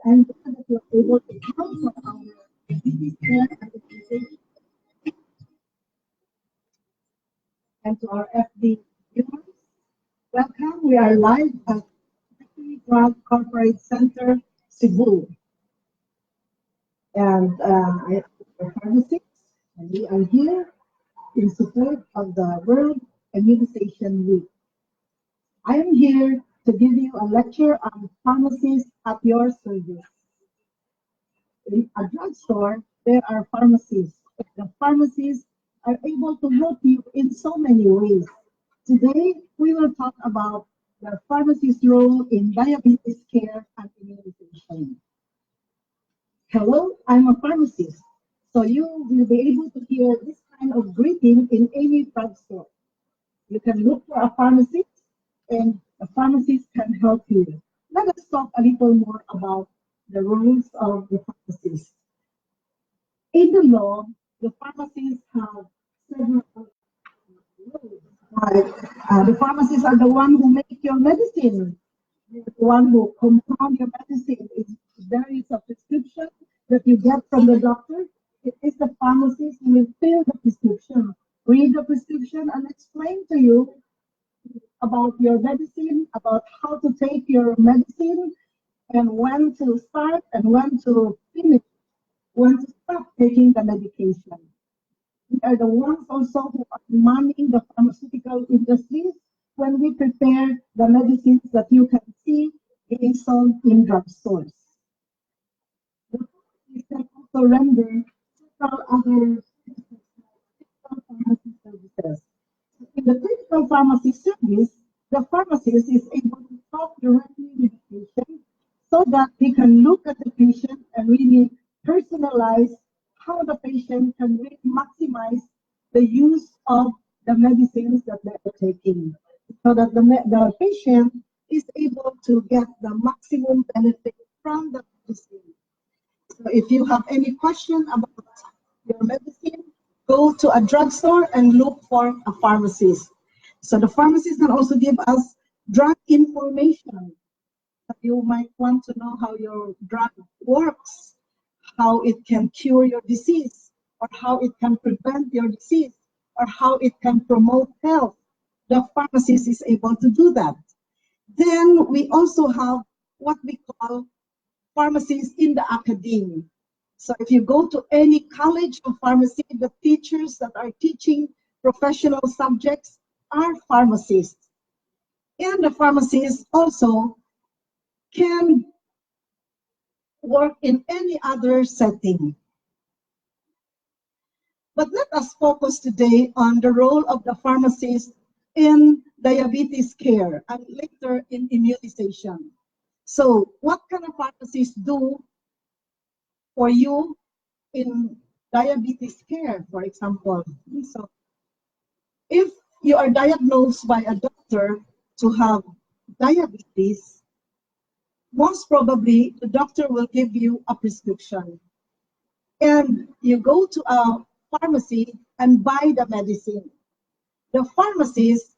I'm glad that you're able to come for our disease care and immunization, and to our FD viewers. Welcome. We are live at Mercury Drug Corporate Center, Cebu. And I am Pharmacists, and we are here in support of the World Immunization Week. I am here to give you a lecture on pharmacies at your service. In a drugstore, there are pharmacies. The pharmacies are able to help you in so many ways. Today, we will talk about the pharmacist's role in diabetes care and immunization. Hello, I'm a pharmacist. So you will be able to hear this kind of greeting in any drugstore. You can look for a pharmacist, and a pharmacist can help you. Let us talk a little more about the roles of the pharmacist. In the law, the pharmacists have several roles. The pharmacists are the one who make your medicine. They're the one who compound your medicine. If there is a prescription that you get from the doctor, it is the pharmacist who will fill the prescription, read the prescription, and explain to you about your medicine, about how to take your medicine, and when to start and when to finish, when to stop taking the medication. We are the ones also who are manning the pharmaceutical industries when we prepare the medicines that you can see being sold in drugstores. The pharmacists can also render several other pharmacy services. In the critical pharmacy service, the pharmacist is able to talk directly with the patient so that he can look at the patient and really personalize how the patient can really maximize the use of the medicines that they are taking, so that the patient is able to get the maximum benefit from the medicine. So if you have any question about your medicine, go to a drugstore and look for a pharmacist. So the pharmacist can also give us drug information. You might want to know how your drug works, how it can cure your disease, or how it can prevent your disease, or how it can promote health. The pharmacist is able to do that. Then we also have what we call pharmacists in the academy. So if you go to any college of pharmacy, the teachers that are teaching professional subjects are pharmacists. And the pharmacists also can work in any other setting. But let us focus today on the role of the pharmacist in diabetes care and later in immunization. So what can a pharmacist do for you in diabetes care, for example? So if you are diagnosed by a doctor to have diabetes, most probably the doctor will give you a prescription. And you go to a pharmacy and buy the medicine. The pharmacist,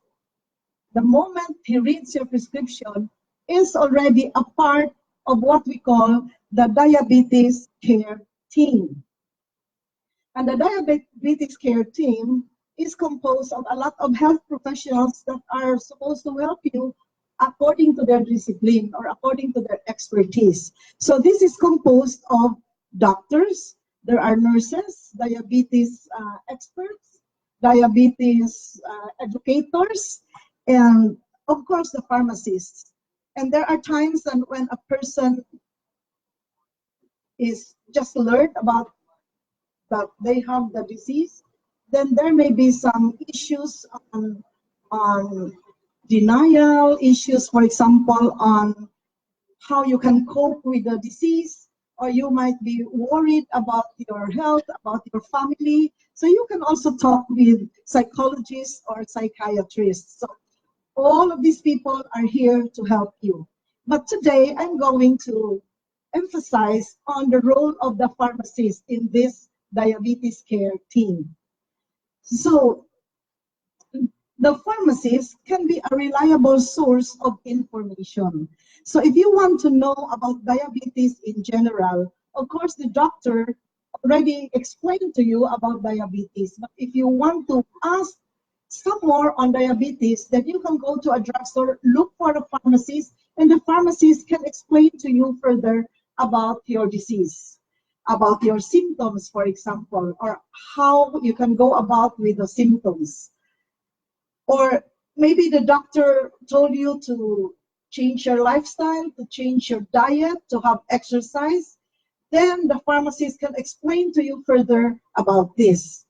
the moment he reads your prescription, is already a part of what we call the diabetes care team. And the diabetes care team is composed of a lot of health professionals that are supposed to help you according to their discipline or according to their expertise. So this is composed of doctors, there are nurses, diabetes experts, diabetes educators, and of course the pharmacists. And there are times when a person is just learned about that they have the disease, then there may be some issues on denial, issues, for example, on how you can cope with the disease, or you might be worried about your health, about your family. So you can also talk with psychologists or psychiatrists. So all of these people are here to help you. But today I'm going to emphasize on the role of the pharmacist in this diabetes care team. So the pharmacist can be a reliable source of information. So if you want to know about diabetes in general, of course, the doctor already explained to you about diabetes. But if you want to ask some more on diabetes, then you can go to a drugstore, look for a pharmacist, and the pharmacist can explain to you further about your disease, about your symptoms, for example, or how you can go about with the symptoms. Or maybe the doctor told you to change your lifestyle, to change your diet, to have exercise. Then the pharmacist can explain to you further about this.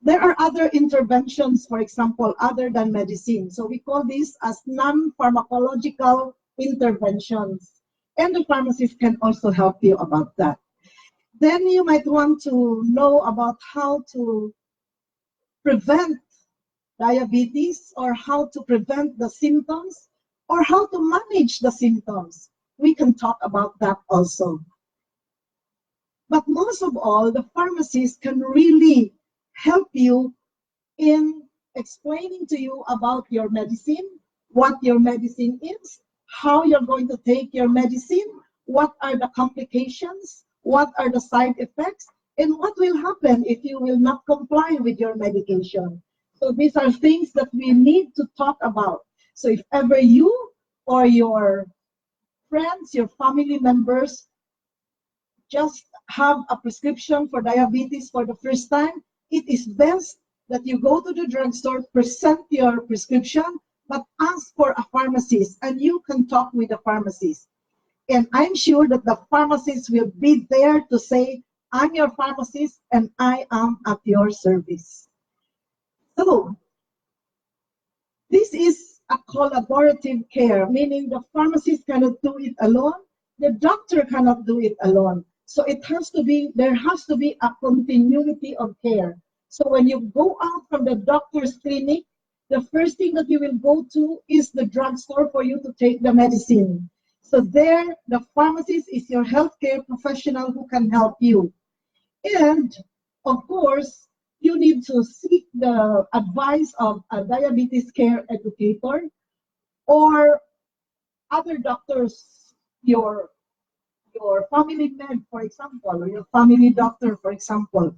There are other interventions, for example, other than medicine. So we call this as non-pharmacological interventions. And the pharmacist can also help you about that. Then you might want to know about how to prevent diabetes, or how to prevent the symptoms, or how to manage the symptoms. We can talk about that also. But most of all, the pharmacist can really help you in explaining to you about your medicine, what your medicine is, how you're going to take your medicine, what are the complications, what are the side effects, and what will happen if you will not comply with your medication. So these are things that we need to talk about. So if ever you or your friends, your family members just have a prescription for diabetes for the first time, it is best that you go to the drugstore, present your prescription, but ask for a pharmacist, and you can talk with the pharmacist. And I'm sure that the pharmacist will be there to say, I'm your pharmacist and I am at your service. So this is a collaborative care, meaning the pharmacist cannot do it alone, the doctor cannot do it alone. So there has to be a continuity of care. So when you go out from the doctor's clinic, the first thing that you will go to is the drugstore for you to take the medicine. So there, the pharmacist is your healthcare professional who can help you. And of course, you need to seek the advice of a diabetes care educator or other doctors, your family med, for example, or your family doctor, for example.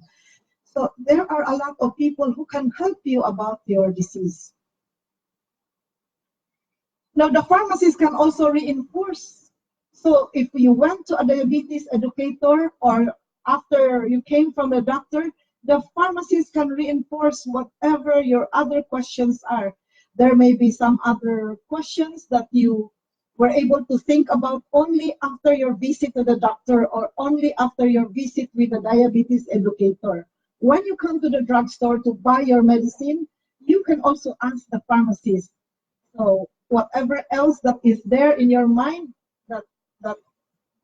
So there are a lot of people who can help you about your disease. Now, the pharmacist can also reinforce. So if you went to a diabetes educator or after you came from the doctor, the pharmacist can reinforce whatever your other questions are. There may be some other questions that you were able to think about only after your visit to the doctor or only after your visit with the diabetes educator. When you come to the drugstore to buy your medicine, you can also ask the pharmacist. So whatever else that is there in your mind that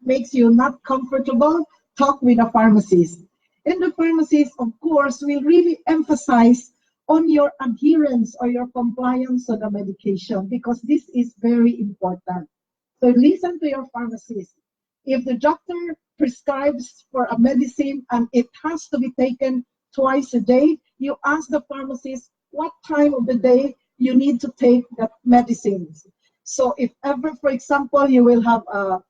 makes you not comfortable, talk with a pharmacist. And the pharmacist, of course, will really emphasize on your adherence or your compliance to the medication, because this is very important. So listen to your pharmacist. If the doctor prescribes for a medicine and it has to be taken twice a day, you ask the pharmacist what time of the day you need to take that medicines. So if ever, for example, you will have a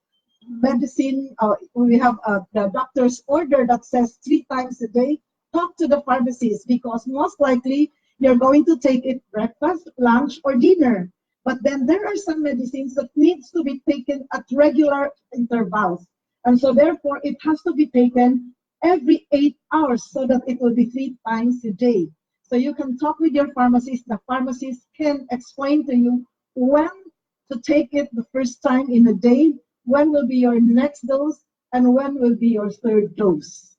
medicine, we have the doctor's order that says 3 times a day, talk to the pharmacist, because most likely you're going to take it breakfast, lunch, or dinner. But then there are some medicines that needs to be taken at regular intervals. And so therefore it has to be taken every 8 hours so that it will be 3 times a day. So you can talk with your pharmacist. The pharmacist can explain to you when to take it the first time in a day, when will be your next dose, and when will be your third dose.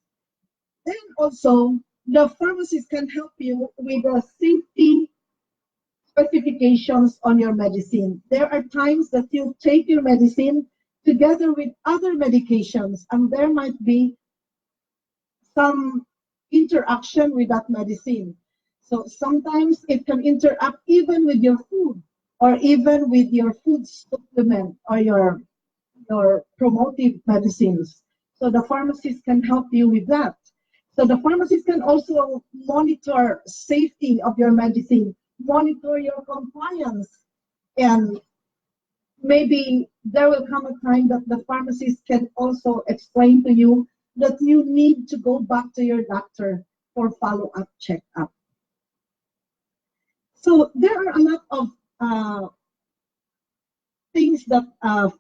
Then also, the pharmacist can help you with the safety specifications on your medicine. There are times that you take your medicine together with other medications, and there might be some interaction with that medicine. So sometimes it can interact even with your food or even with your food supplement or your promotive medicines. So the pharmacist can help you with that. So the pharmacist can also monitor safety of your medicine, monitor your compliance, and maybe there will come a time that the pharmacist can also explain to you that you need to go back to your doctor for follow-up checkup. So there are a lot of things that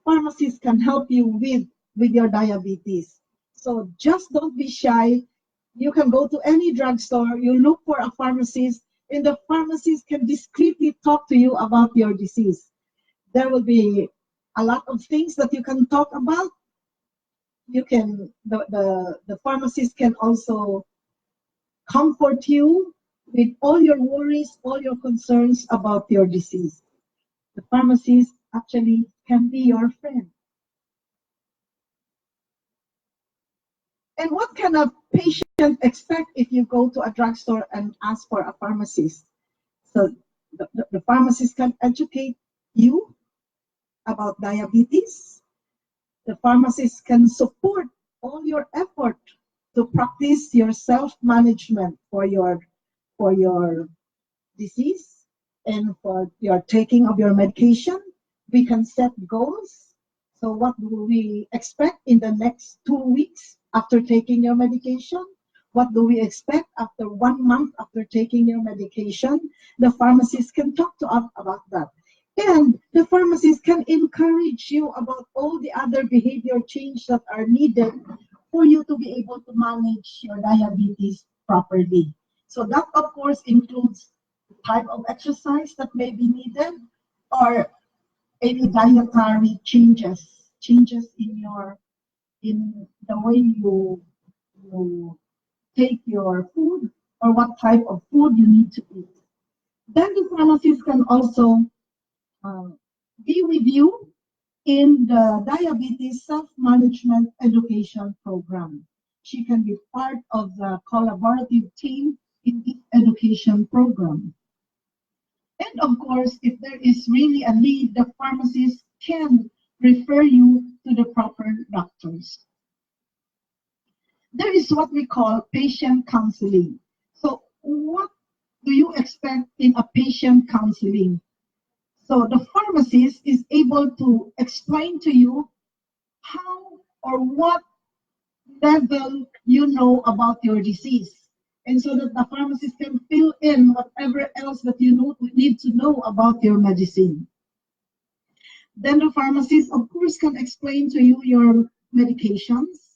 pharmacists can help you with your diabetes. So just don't be shy. You can go to any drugstore, you look for a pharmacist, and the pharmacist can discreetly talk to you about your disease. There will be a lot of things that you can talk about. You can the pharmacist can also comfort you with all your worries, all your concerns about your disease. The pharmacist actually can be your friend. And what can a patient expect if you go to a drugstore and ask for a pharmacist? So the pharmacist can educate you about diabetes. The pharmacist can support all your effort to practice your self-management for your disease and for your taking of your medication. We can set goals. So what do we expect in the next 2 weeks after taking your medication? What do we expect after 1 month after taking your medication? The pharmacist can talk to us about that. And the pharmacist can encourage you about all the other behavior change that are needed for you to be able to manage your diabetes properly. So that, of course, includes the type of exercise that may be needed or any dietary changes in the way you take your food or what type of food you need to eat. Then the pharmacist can also uh, be with you in the diabetes self-management education program. She can be part of the collaborative team in this education program. And of course, if there is really a need, the pharmacist can refer you to the proper doctors. There is what we call patient counseling. So what do you expect in a patient counseling? So the pharmacist is able to explain to you how or what level you know about your disease. And so that the pharmacist can fill in whatever else that you need to know about your medicine. Then the pharmacist, of course, can explain to you your medications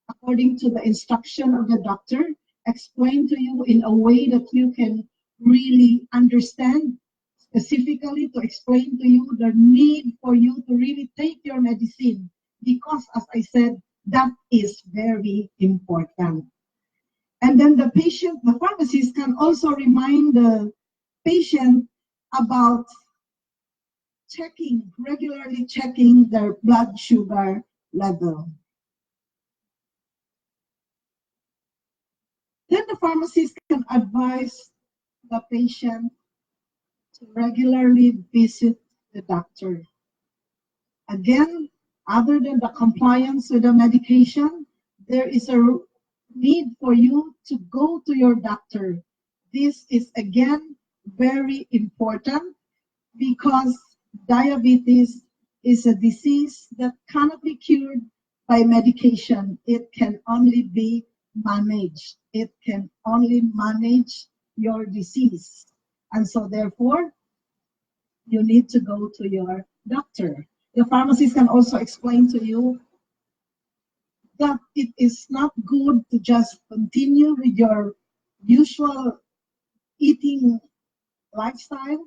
according to the instruction of the doctor, explain to you in a way that you can really understand, specifically to explain to you the need for you to really take your medicine, because as I said, that is very important. And then the pharmacist can also remind the patient about regularly checking their blood sugar level. Then the pharmacist can advise the patient to regularly visit the doctor. Again, other than the compliance with the medication, there is a need for you to go to your doctor. This is again very important because diabetes is a disease that cannot be cured by medication. It can only be managed. It can only manage your disease. And so therefore, you need to go to your doctor. The pharmacist can also explain to you that it is not good to just continue with your usual eating lifestyle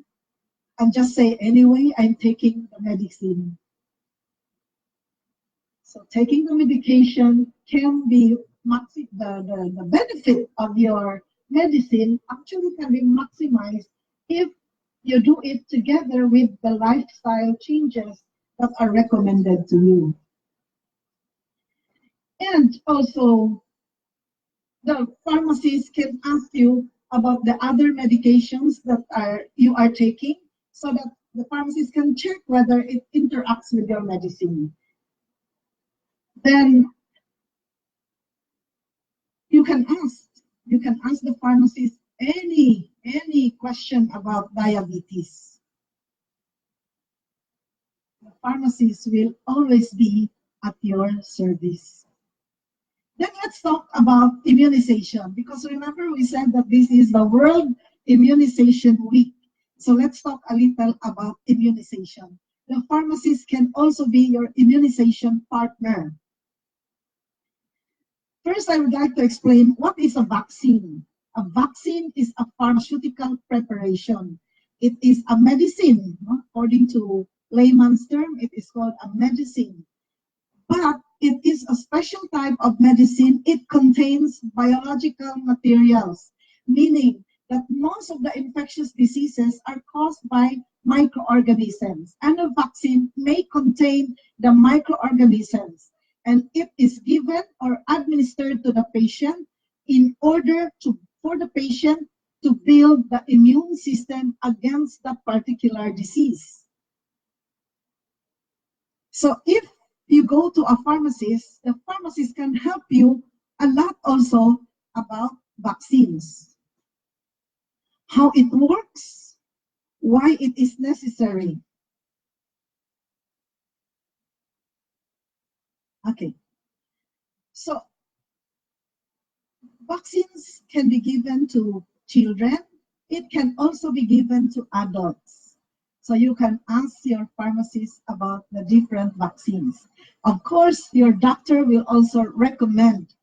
and just say, anyway, I'm taking the medicine. So taking the medication can be the benefit of your medicine actually can be maximized if you do it together with the lifestyle changes that are recommended to you. And also, the pharmacist can ask you about the other medications that you are taking so that the pharmacist can check whether it interacts with your medicine. Then you can ask the pharmacist any question about diabetes. The pharmacist will always be at your service. Then let's talk about immunization, because remember we said that this is the World Immunization Week. So let's talk a little about immunization. The pharmacist can also be your immunization partner. First, I would like to explain what is a vaccine. A vaccine is a pharmaceutical preparation. It is a medicine. According to layman's term, it is called a medicine. But it is a special type of medicine. It contains biological materials, meaning that most of the infectious diseases are caused by microorganisms, and a vaccine may contain the microorganisms, and it is given or administered to the patient in order for the patient to build the immune system against that particular disease. So if you go to a pharmacist, the pharmacist can help you a lot also about vaccines, how it works, why it is necessary. Okay, so vaccines can be given to children. It can also be given to adults. So you can ask your pharmacist about the different vaccines. Of course, your doctor will also recommend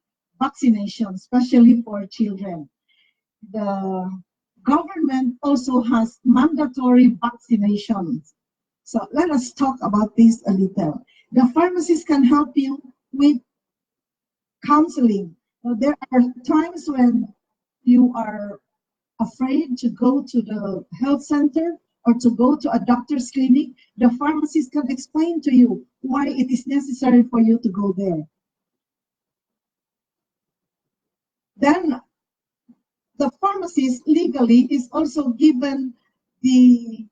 vaccination, especially for children. The government also has mandatory vaccinations. So let us talk about this a little. The pharmacist can help you with counseling. There are times when you are afraid to go to the health center or to go to a doctor's clinic. The pharmacist can explain to you why it is necessary for you to go there. Then the pharmacist legally is also given the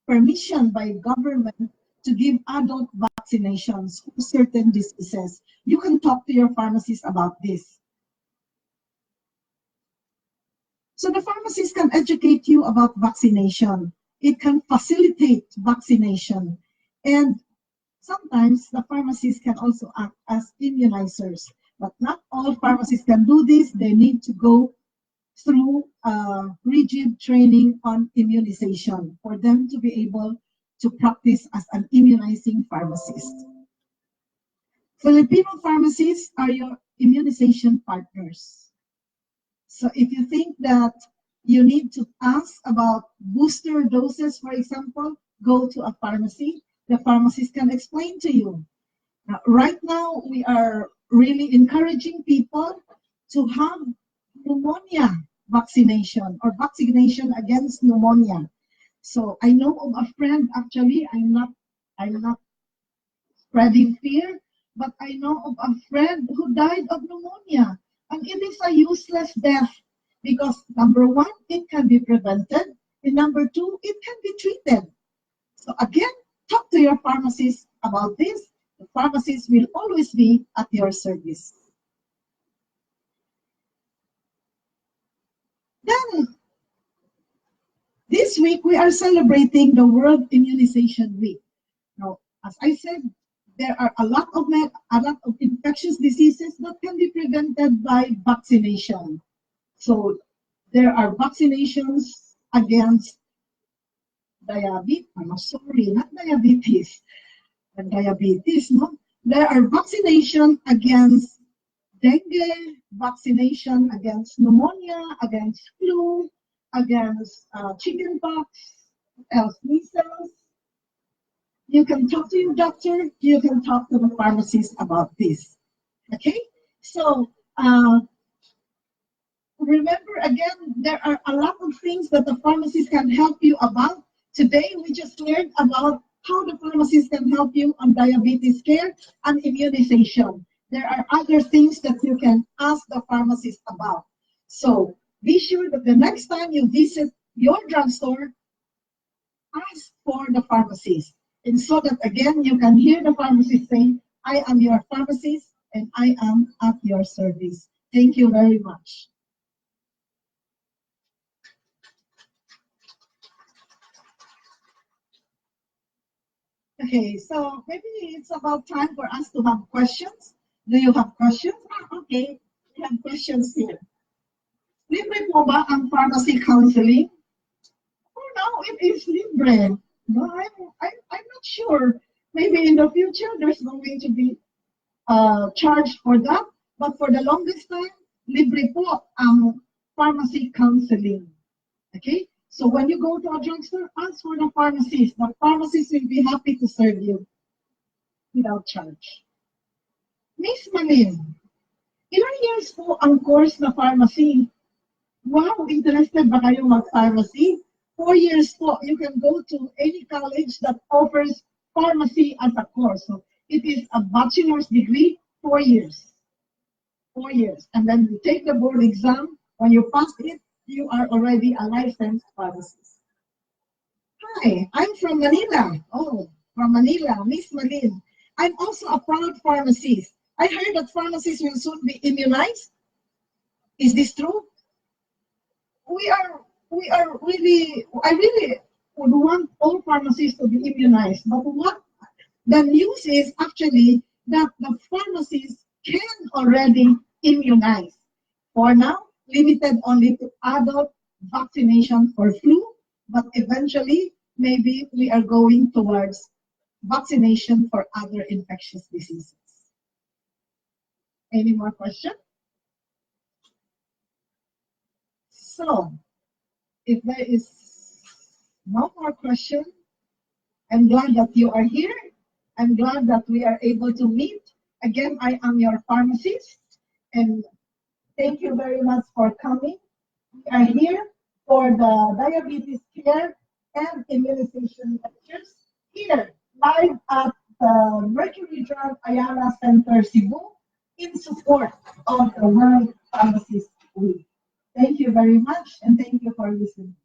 permission by government to give adult vaccinations for certain diseases. You can talk to your pharmacist about this. So the pharmacist can educate you about vaccination. It can facilitate vaccination. And sometimes the pharmacists can also act as immunizers. But not all pharmacists can do this. They need to go through rigid training on immunization for them to be able to practice as an immunizing pharmacist. Filipino pharmacists are your immunization partners. So if you think that you need to ask about booster doses, for example, go to a pharmacy. The pharmacist can explain to you. Right now, we are really encouraging people to have pneumonia vaccination or vaccination against pneumonia. So I know of a friend, actually, I'm not spreading fear, but I know of a friend who died of pneumonia. And it is a useless death because number one, it can be prevented, and number two, it can be treated. So again, talk to your pharmacist about this. The pharmacist will always be at your service. Then, this week we are celebrating the World Immunization Week. Now, as I said, there are a lot of infectious diseases that can be prevented by vaccination. So there are vaccinations against diabetes. I'm sorry, not diabetes. Diabetes, no? There are vaccination against dengue, vaccination against pneumonia, against flu, against chickenpox, else measles. You can talk to your doctor, you can talk to the pharmacist about this. Okay? So remember again, there are a lot of things that the pharmacist can help you about. Today, we just learned about how the pharmacist can help you on diabetes care and immunization. There are other things that you can ask the pharmacist about. So be sure that the next time you visit your drugstore, ask for the pharmacist. And so that again, you can hear the pharmacist saying, I am your pharmacist and I am at your service. Thank you very much. Okay, so maybe it's about time for us to have questions. Do you have questions? Okay, we have questions here. Libre po ba ang pharmacy counseling? For now, it is libre. No, I'm not sure. Maybe in the future, there's going to be charge for that. But for the longest time, libre po ang pharmacy counseling. Okay? So when you go to a drugstore, ask for the pharmacist. The pharmacist will be happy to serve you without charge. Miss Malyn, ilang years po ang course na pharmacy? Wow, interested ba kayo mag-pharmacy? 4 years po. You can go to any college that offers pharmacy as a course. So it is a bachelor's degree, 4 years. 4 years. And then you take the board exam. When you pass it, you are already a licensed pharmacist. Hi, I'm from Manila. Oh, from Manila, Miss Malyn. I'm also a proud pharmacist. I heard that pharmacists will soon be immunized. Is this true? We are really, I really would want all pharmacists to be immunized. But what the news is actually that the pharmacists can already immunize. For now, limited only to adult vaccination for flu, but eventually, maybe we are going towards vaccination for other infectious diseases. Any more questions? So, if there is no more question, I'm glad that you are here. I'm glad that we are able to meet. Again, I am your pharmacist, and thank you very much for coming. We are here for the diabetes care and immunization lectures here live at the Mercury Drug Ayala Center, Cebu, in support of the World Pharmacist Week. Thank you very much, and thank you for listening.